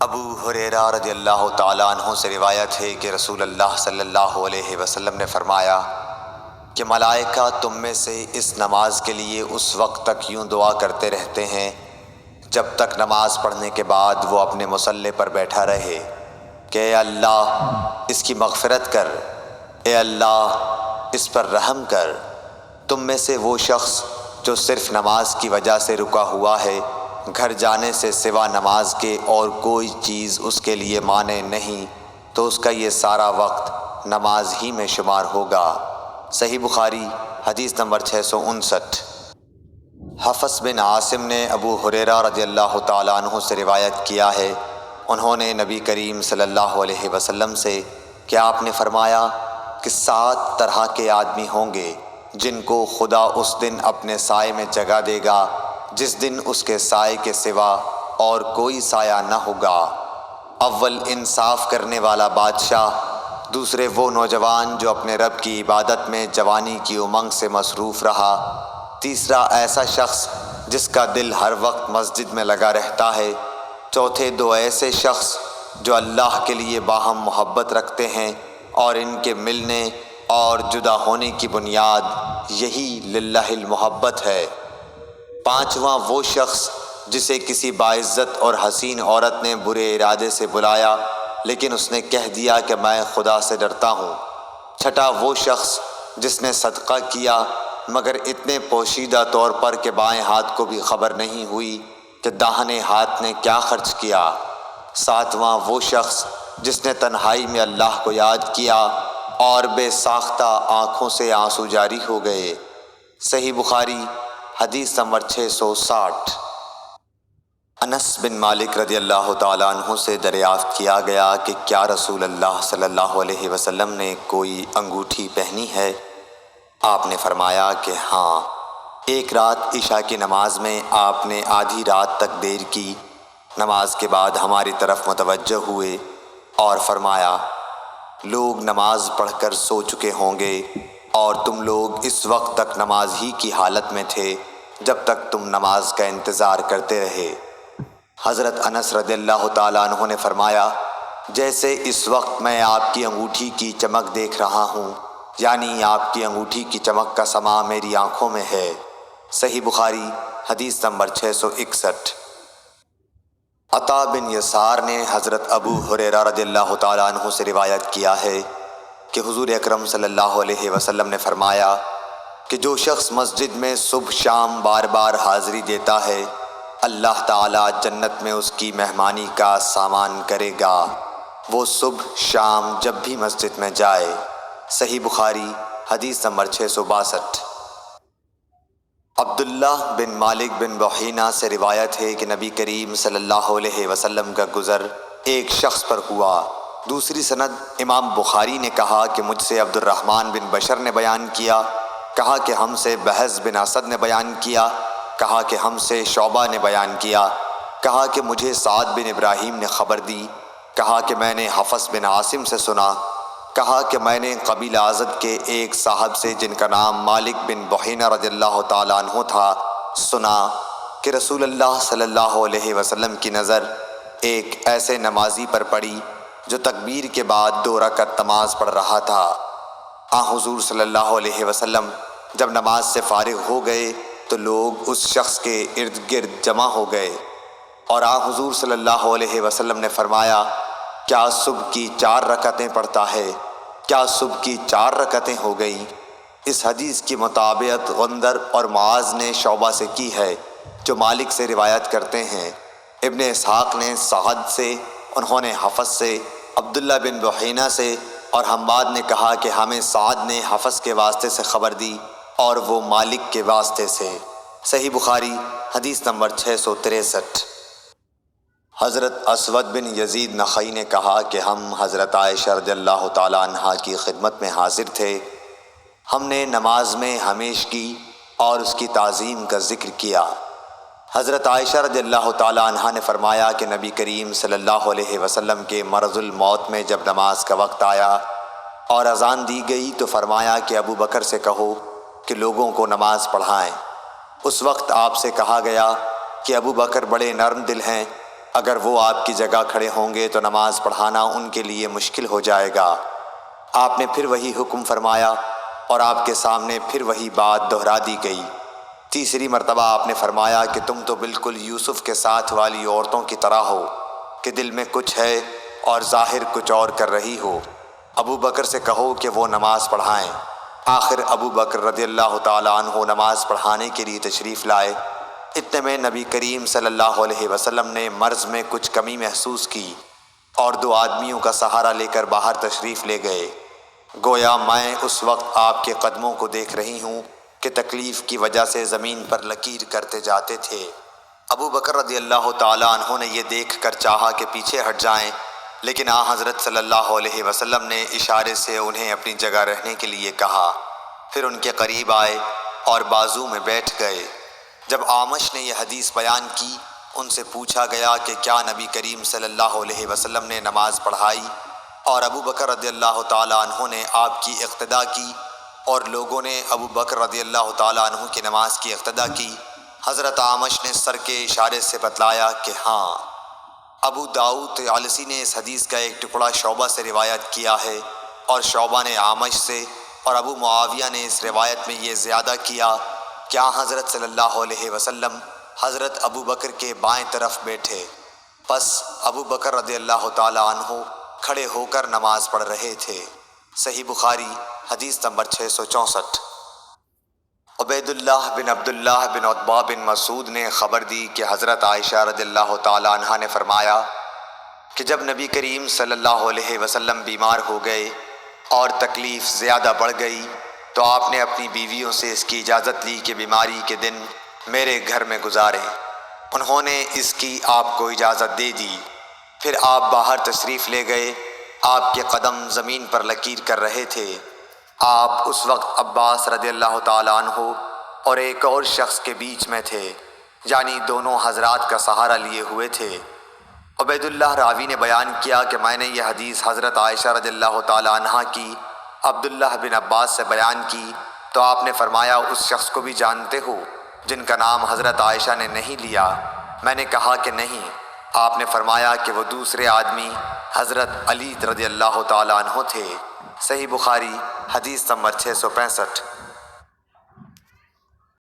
ابو ہریرہ رضی اللہ تعالیٰ عنہ سے روایت ہے کہ رسول اللہ صلی اللہ علیہ وسلم نے فرمایا کہ ملائکہ تم میں سے اس نماز کے لیے اس وقت تک یوں دعا کرتے رہتے ہیں جب تک نماز پڑھنے کے بعد وہ اپنے مصلی پر بیٹھا رہے کہ اے اللہ اس کی مغفرت کر، اے اللہ اس پر رحم کر۔ تم میں سے وہ شخص جو صرف نماز کی وجہ سے رکا ہوا ہے، گھر جانے سے سوا نماز کے اور کوئی چیز اس کے لیے مانع نہیں، تو اس کا یہ سارا وقت نماز ہی میں شمار ہوگا۔ صحیح بخاری حدیث نمبر 659۔ حفص بن عاصم نے ابو ہریرہ رضی اللہ تعالیٰ عنہ سے روایت کیا ہے، انہوں نے نبی کریم صلی اللہ علیہ وسلم سے کہ آپ نے فرمایا کہ 7 طرح کے آدمی ہوں گے جن کو خدا اس دن اپنے سائے میں جگہ دے گا جس دن اس کے سائے کے سوا اور کوئی سایہ نہ ہوگا۔ اول انصاف کرنے والا بادشاہ، دوسرے وہ نوجوان جو اپنے رب کی عبادت میں جوانی کی امنگ سے مصروف رہا، تیسرا ایسا شخص جس کا دل ہر وقت مسجد میں لگا رہتا ہے، چوتھے 2 ایسے شخص جو اللہ کے لیے باہم محبت رکھتے ہیں اور ان کے ملنے اور جدا ہونے کی بنیاد یہی للہ المحبت ہے، پانچواں وہ شخص جسے کسی باعزت اور حسین عورت نے برے ارادے سے بلایا لیکن اس نے کہہ دیا کہ میں خدا سے ڈرتا ہوں، چھٹا وہ شخص جس نے صدقہ کیا مگر اتنے پوشیدہ طور پر کہ بائیں ہاتھ کو بھی خبر نہیں ہوئی کہ داہنے ہاتھ نے کیا خرچ کیا، ساتواں وہ شخص جس نے تنہائی میں اللہ کو یاد کیا اور بے ساختہ آنکھوں سے آنسو جاری ہو گئے۔ صحیح بخاری حدیث نمبر 660۔ انس بن مالک رضی اللہ تعالیٰ عنہ سے دریافت کیا گیا کہ کیا رسول اللہ صلی اللہ علیہ وسلم نے کوئی انگوٹھی پہنی ہے؟ آپ نے فرمایا کہ ہاں، ایک رات عشاء کی نماز میں آپ نے آدھی رات تک دیر کی، نماز کے بعد ہماری طرف متوجہ ہوئے اور فرمایا لوگ نماز پڑھ کر سو چکے ہوں گے اور تم لوگ اس وقت تک نماز ہی کی حالت میں تھے جب تک تم نماز کا انتظار کرتے رہے۔ حضرت انس رضی اللہ تعالیٰ عنہ نے فرمایا جیسے اس وقت میں آپ کی انگوٹھی کی چمک دیکھ رہا ہوں، یعنی آپ کی انگوٹھی کی چمک کا سما میری آنکھوں میں ہے۔ صحیح بخاری حدیث نمبر 661۔ عطا بن یسار نے حضرت ابو ہریرہ رضی اللہ تعالیٰ عنہ سے روایت کیا ہے کہ حضور اکرم صلی اللہ علیہ وسلم نے فرمایا کہ جو شخص مسجد میں صبح شام بار بار حاضری دیتا ہے، اللہ تعالیٰ جنت میں اس کی مہمانی کا سامان کرے گا، وہ صبح شام جب بھی مسجد میں جائے۔ صحیح بخاری حدیث نمبر 662۔ عبداللہ بن مالک بن بحینہ سے روایت ہے کہ نبی کریم صلی اللہ علیہ وسلم کا گزر ایک شخص پر ہوا۔ دوسری سند امام بخاری نے کہا کہ مجھ سے عبد الرحمن بن بشر نے بیان کیا، کہا کہ ہم سے بہز بن اسد نے بیان کیا، کہا کہ ہم سے شعبہ نے بیان کیا، کہا کہ مجھے سعد بن ابراہیم نے خبر دی، کہا کہ میں نے حفص بن عاصم سے سنا، کہا کہ میں نے قبیلہ ازد کے ایک صاحب سے جن کا نام مالک بن بحینہ رضی اللہ تعالیٰ عنہ تھا سنا کہ رسول اللہ صلی اللہ علیہ وسلم کی نظر ایک ایسے نمازی پر پڑی جو تکبیر کے بعد 2 رکعت نماز پڑھ رہا تھا۔ حضور صلی اللہ علیہ وسلم جب نماز سے فارغ ہو گئے تو لوگ اس شخص کے ارد گرد جمع ہو گئے اور حضور صلی اللہ علیہ وسلم نے فرمایا کیا صبح کی 4 رکعتیں پڑھتا ہے؟ کیا صبح کی 4 رکعتیں ہو گئیں؟ اس حدیث کی مطابقت غندر اور معاذ نے شعبہ سے کی ہے جو مالک سے روایت کرتے ہیں۔ ابن اسحاق نے سعد سے، انہوں نے حفص سے، عبداللہ بن بحینہ سے اور حماد نے کہا کہ ہمیں سعد نے حفص کے واسطے سے خبر دی اور وہ مالک کے واسطے سے۔ صحیح بخاری حدیث نمبر 663۔ حضرت اسود بن یزید نخعی نے کہا کہ ہم حضرت عائشہ رضی اللہ تعالیٰ عنہا کی خدمت میں حاضر تھے، ہم نے نماز میں ہمیشگی اور اس کی تعظیم کا ذکر کیا۔ حضرت عائشہ رضی اللہ تعالیٰ عنہا نے فرمایا کہ نبی کریم صلی اللہ علیہ وسلم کے مرض الموت میں جب نماز کا وقت آیا اور اذان دی گئی تو فرمایا کہ ابو بکر سے کہو کہ لوگوں کو نماز پڑھائیں۔ اس وقت آپ سے کہا گیا کہ ابو بکر بڑے نرم دل ہیں، اگر وہ آپ کی جگہ کھڑے ہوں گے تو نماز پڑھانا ان کے لیے مشکل ہو جائے گا۔ آپ نے پھر وہی حکم فرمایا اور آپ کے سامنے پھر وہی بات دہرا دی گئی۔ تیسری مرتبہ آپ نے فرمایا کہ تم تو بالکل یوسف کے ساتھ والی عورتوں کی طرح ہو کہ دل میں کچھ ہے اور ظاہر کچھ اور کر رہی ہو۔ ابو بکر سے کہو کہ وہ نماز پڑھائیں۔ آخر ابو بکر رضی اللہ تعالیٰ عنہ نماز پڑھانے کے لیے تشریف لائے۔ اتنے میں نبی کریم صلی اللہ علیہ وسلم نے مرض میں کچھ کمی محسوس کی اور 2 آدمیوں کا سہارا لے کر باہر تشریف لے گئے۔ گویا میں اس وقت آپ کے قدموں کو دیکھ رہی ہوں کہ تکلیف کی وجہ سے زمین پر لکیر کرتے جاتے تھے۔ ابو بکر رضی اللہ تعالیٰ عنہ نے یہ دیکھ کر چاہا کہ پیچھے ہٹ جائیں، لیکن حضرت صلی اللہ علیہ وسلم نے اشارے سے انہیں اپنی جگہ رہنے کے لیے کہا۔ پھر ان کے قریب آئے اور بازو میں بیٹھ گئے۔ جب اعمش نے یہ حدیث بیان کی، ان سے پوچھا گیا کہ کیا نبی کریم صلی اللہ علیہ وسلم نے نماز پڑھائی؟ اور ابو بکر رضی اللہ تعالیٰ عنہ نے آپ کی اقتدا کی اور لوگوں نے ابو بکر رضی اللہ تعالیٰ عنہ کی نماز کی اقتدا کی۔ حضرت اعمش نے سر کے اشارے سے بتلایا کہ ہاں۔ ابو داؤد طیالسی نے اس حدیث کا ایک ٹکڑا شعبہ سے روایت کیا ہے اور شعبہ نے اعمش سے، اور ابو معاویہ نے اس روایت میں یہ زیادہ کیا کہ حضرت صلی اللہ علیہ وسلم حضرت ابو بکر کے بائیں طرف بیٹھے، پس ابو بکر رضی اللہ تعالیٰ عنہ کھڑے ہو کر نماز پڑھ رہے تھے۔ صحیح بخاری حدیث نمبر 664۔ عبید اللہ بن عبداللہ بن عتبہ بن مسعود نے خبر دی کہ حضرت عائشہ رضی اللہ تعالیٰ عنہا نے فرمایا کہ جب نبی کریم صلی اللہ علیہ وسلم بیمار ہو گئے اور تکلیف زیادہ بڑھ گئی تو آپ نے اپنی بیویوں سے اس کی اجازت لی کہ بیماری کے دن میرے گھر میں گزاریں۔ انہوں نے اس کی آپ کو اجازت دے دی۔ پھر آپ باہر تشریف لے گئے۔ آپ کے قدم زمین پر لکیر کر رہے تھے۔ آپ اس وقت عباس رضی اللہ تعالیٰ عنہ اور ایک اور شخص کے بیچ میں تھے، یعنی دونوں حضرات کا سہارا لیے ہوئے تھے۔ عبید اللہ راوی نے بیان کیا کہ میں نے یہ حدیث حضرت عائشہ رضی اللہ تعالیٰ عنہا کی عبداللہ بن عباس سے بیان کی تو آپ نے فرمایا اس شخص کو بھی جانتے ہو جن کا نام حضرت عائشہ نے نہیں لیا؟ میں نے کہا کہ نہیں۔ آپ نے فرمایا کہ وہ دوسرے آدمی حضرت علی رضی اللہ تعالیٰ عنہ تھے۔ صحیح بخاری حدیث نمبر 665۔